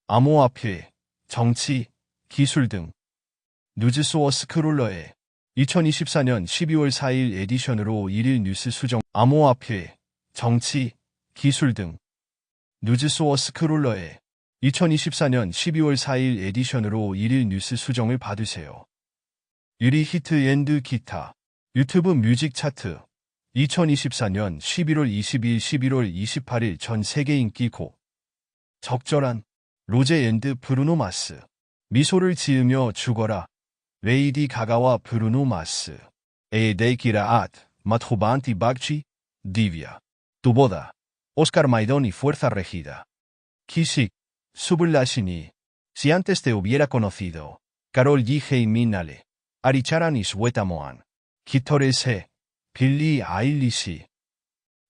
암호화폐, 정치, 기술 등 뉴스소스 크롤러의 2024년 12월 4일 에디션으로 일일 뉴스 수정 암호화폐, 정치, 기술 등 뉴스소스 크롤러의 2024년 12월 4일 에디션으로 일일 뉴스 수정을 받으세요. 유리 히트 앤드 기타 유튜브 뮤직 차트 2024년 11월 22일 11월 28일 전 세계 인기 곡 적절한 로제 앤드 브루노 마스 미소를 지으며 죽어라 레이디 가가와 브루노 마스 에데키라 앗 마트호반티 박치 디비아 두보다 오스car Maidón y Fuerza Regida Kishik Sublashini Si antes te hubiera conocido Karol G. Minale 아리차란 이스웨타모안 기터레세 빌리 아일리시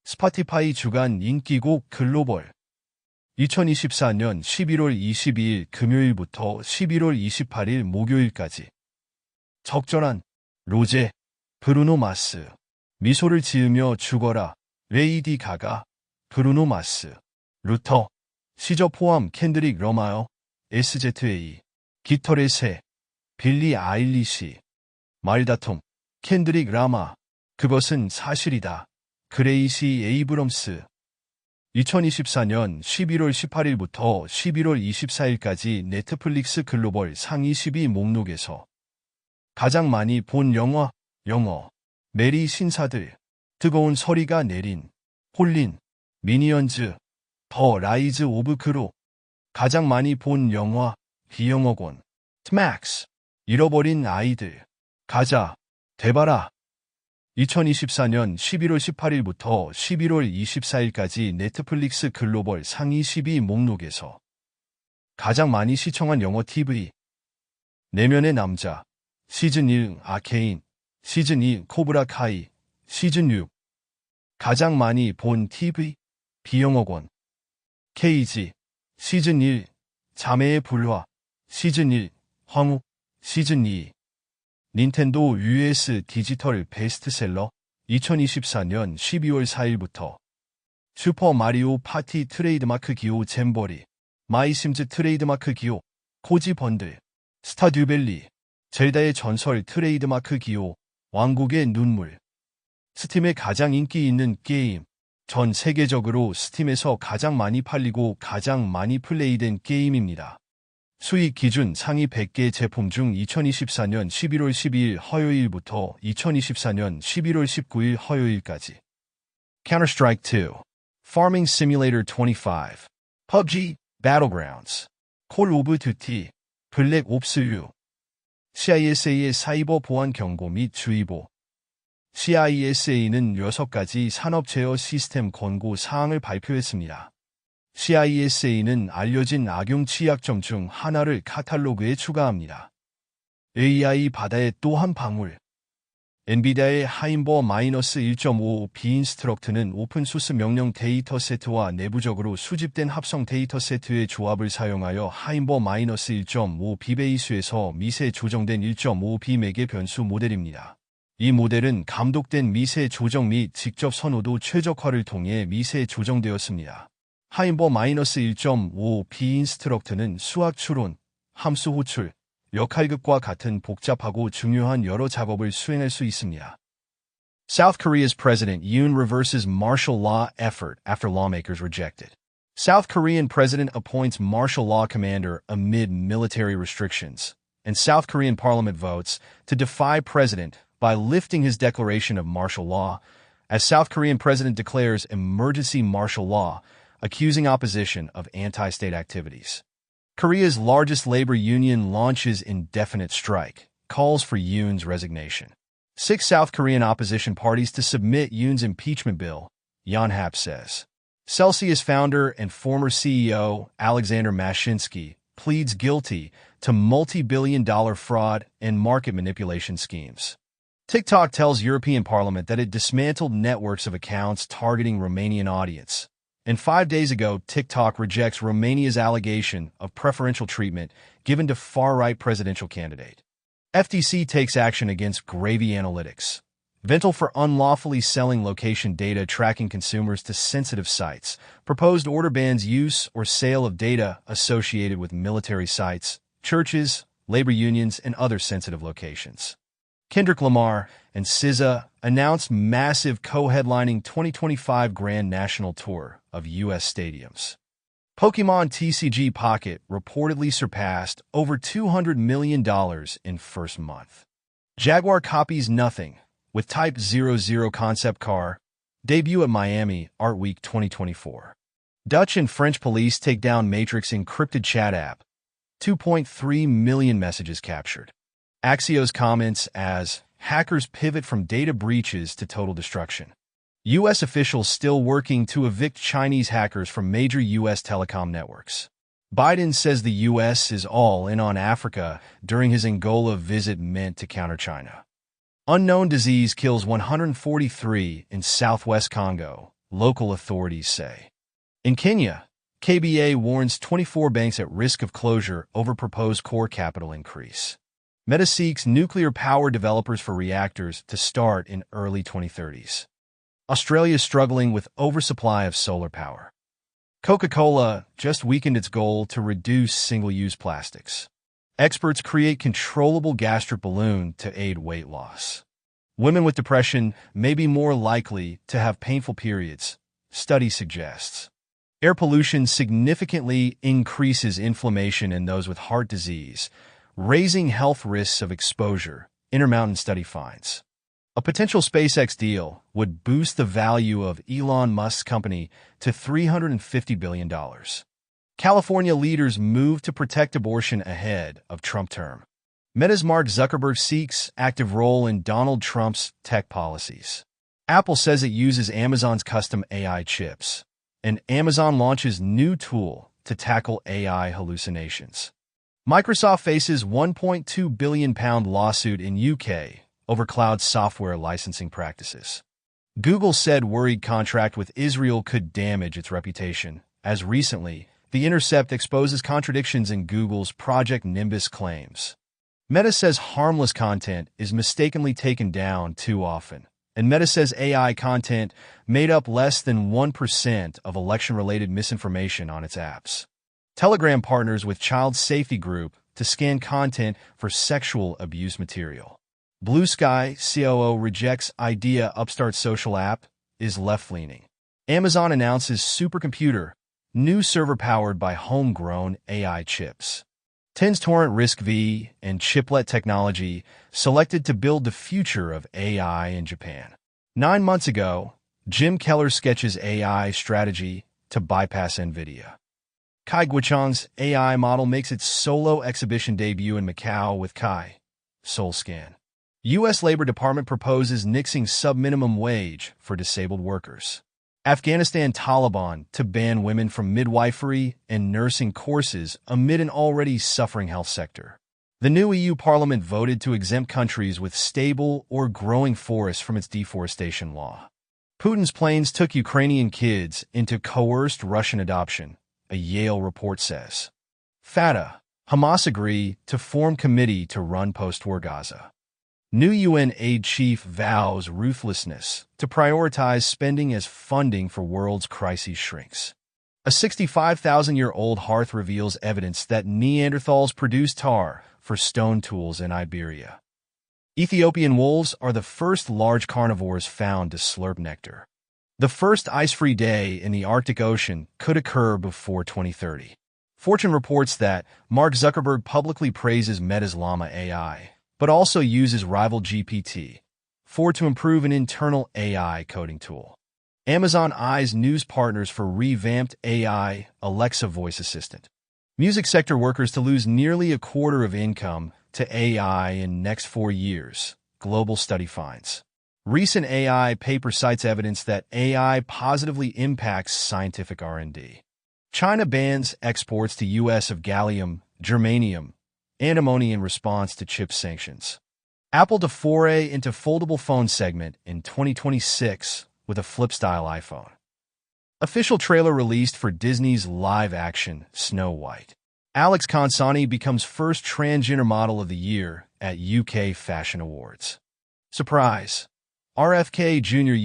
스파티파이 주간 인기곡 글로벌 2024년 11월 22일 금요일부터 11월 28일 목요일까지 적절한 로제, 브루노 마스 미소를 지으며 죽어라 레이디 가가, 브루노 마스 루터, 시저 포함 켄드릭 러마어, SZA, 기터레세 빌리 아일리시 말다툼 켄드릭 라마 그것은 사실이다. 그레이시 에이브럼스 2024년 11월 18일부터 11월 24일까지 넷플릭스 글로벌 상위 10위 목록에서 가장 많이 본 영화 메리 신사들 뜨거운 서리가 내린 홀린 미니언즈 더 라이즈 오브 그로 가장 많이 본 영화 비영어권 스맥스 잃어버린 아이들 가자 되봐라 2024년 11월 18일부터 11월 24일까지 넷플릭스 글로벌 상위 10위 목록에서 가장 많이 시청한 영어 TV 내면의 남자 시즌 1 아케인 시즌 2 코브라 카이 시즌 6 가장 많이 본 TV 비영어권 케이지 시즌 1 자매의 불화 시즌 1 황후 시즌 2 닌텐도 US 디지털 베스트셀러 2024년 12월 4일부터 슈퍼 마리오 파티 트레이드마크 기호 잼버리 마이심즈 트레이드마크 기호 코지 번들 스타듀밸리 젤다의 전설 트레이드마크 기호 왕국의 눈물 스팀에 가장 인기 있는 게임 전 세계적으로 스팀에서 가장 많이 팔리고 가장 많이 플레이된 게임입니다. 수익 기준 상위 100개 제품 중 2024년 11월 12일 화요일부터 2024년 11월 19일 화요일까지 Counter-Strike 2, Farming Simulator 25, PUBG, Battlegrounds, Call of Duty, 블랙 옵스 U, CISA의 사이버 보안 경고 및 주의보 CISA는 6가지 산업 제어 시스템 권고 사항을 발표했습니다. CISA는 알려진 악용 취약점 중 하나를 카탈로그에 추가합니다. AI 바다의 또 한 방울 엔비디아의 하임버 -1.5 비인스트럭트는 오픈소스 명령 데이터 세트와 내부적으로 수집된 합성 데이터 세트의 조합을 사용하여 하임버 -1.5 비베이스에서 미세 조정된 1.5 비맥의 변수 모델입니다. 이 모델은 감독된 미세 조정 및 직접 선호도 최적화를 통해 미세 조정되었습니다. 하임버 -1.5 비인스트럭트는 수학 추론, 함수 호출, 역할극과 같은 복잡하고 중요한 여러 작업을 수행할 수 있습니다. South Korea's President Yoon reverses martial law effort after lawmakers rejected. South Korean president appoints martial law commander amid military restrictions, and South Korean parliament votes to defy president by lifting his declaration of martial law, as South Korean president declares emergency martial law, accusing opposition of anti-state activities. Korea's largest labor union launches indefinite strike, calls for Yoon's resignation. 6 South Korean opposition parties to submit Yoon's impeachment bill, Yonhap says. Celsius founder and former CEO Alexander Mashinsky pleads guilty to multi-billion-dollar fraud and market manipulation schemes. TikTok tells European Parliament that it dismantled networks of accounts targeting Romanian audience. And 5 days ago, TikTok rejects Romania's allegation of preferential treatment given to far-right presidential candidate. FTC takes action against Gravy Analytics. Ventil for unlawfully selling location data tracking consumers to sensitive sites. Proposed order bans use or sale of data associated with military sites, churches, labor unions, and other sensitive locations. Kendrick Lamar and SZA announced massive co-headlining 2025 Grand National Tour of U.S. stadiums. Pokemon TCG Pocket reportedly surpassed over $200 million in first month. Jaguar copies nothing, with Type 00 concept car, debut at Miami Art Week 2024. Dutch and French police take down Matrix encrypted chat app. 2.3 million messages captured. Axios comments as hackers pivot from data breaches to total destruction. U.S. officials still working to evict Chinese hackers from major U.S. telecom networks. Biden says the U.S. is all in on Africa during his Angola visit meant to counter China. Unknown disease kills 143 in southwest Congo, local authorities say. In Kenya, KBA warns 24 banks at risk of closure over proposed core capital increase. Meta seeks nuclear power developers for reactors to start in early 2030s. Australia is struggling with oversupply of solar power. Coca-Cola just weakened its goal to reduce single-use plastics. Experts create controllable gastric balloon to aid weight loss. Women with depression may be more likely to have painful periods, study suggests. Air pollution significantly increases inflammation in those with heart disease, raising health risks of exposure, Intermountain study finds. A potential SpaceX deal would boost the value of Elon Musk's company to $350 billion. California leaders move to protect abortion ahead of Trump term. Meta's Mark Zuckerberg seeks active role in Donald Trump's tech policies. Apple says it uses Amazon's custom AI chips. And Amazon launches new tool to tackle AI hallucinations. Microsoft faces £1.2 billion lawsuit in UK over cloud software licensing practices. Google said worried contract with Israel could damage its reputation, as recently, The Intercept exposes contradictions in Google's Project Nimbus claims. Meta says harmless content is mistakenly taken down too often, and Meta says AI content made up less than 1% of election-related misinformation on its apps. Telegram partners with Child Safety Group to scan content for sexual abuse material. Blue Sky COO rejects idea upstart social app is left-leaning. Amazon announces supercomputer, new server powered by homegrown AI chips. Tens Torrent RISC-V and chiplet technology selected to build the future of AI in Japan. 9 months ago, Jim Keller sketches AI strategy to bypass NVIDIA. Kai Guochang's AI model makes its solo exhibition debut in Macau with Kai SoulScan. U.S. Labor Department proposes nixing sub-minimum wage for disabled workers. Afghanistan Taliban to ban women from midwifery and nursing courses amid an already suffering health sector. The new EU Parliament voted to exempt countries with stable or growing forests from its deforestation law. Putin's planes took Ukrainian kids into coerced Russian adoption, a Yale report says. Fatah, Hamas agree to form committee to run post-war Gaza. New UN aid chief vows ruthlessness to prioritize spending as funding for world's crises shrinks. A 65,000-year-old hearth reveals evidence that Neanderthals produced tar for stone tools in Iberia. Ethiopian wolves are the first large carnivores found to slurp nectar. The first ice-free day in the Arctic Ocean could occur before 2030. Fortune reports that Mark Zuckerberg publicly praises Meta's Llama AI, but also uses rival GPT-4 to improve an internal AI coding tool. Amazon eyes news partners for revamped AI Alexa voice assistant. Music sector workers to lose nearly a quarter of income to AI in next 4 years, global study finds. Recent AI paper cites evidence that AI positively impacts scientific R&D. China bans exports to U.S. of gallium, germanium, antimony in response to chip sanctions. Apple to foray into foldable phone segment in 2026 with a flip-style iPhone. Official trailer released for Disney's live-action Snow White. Alex Consani becomes first transgender model of the year at UK Fashion Awards. Surprise! RFK Jr.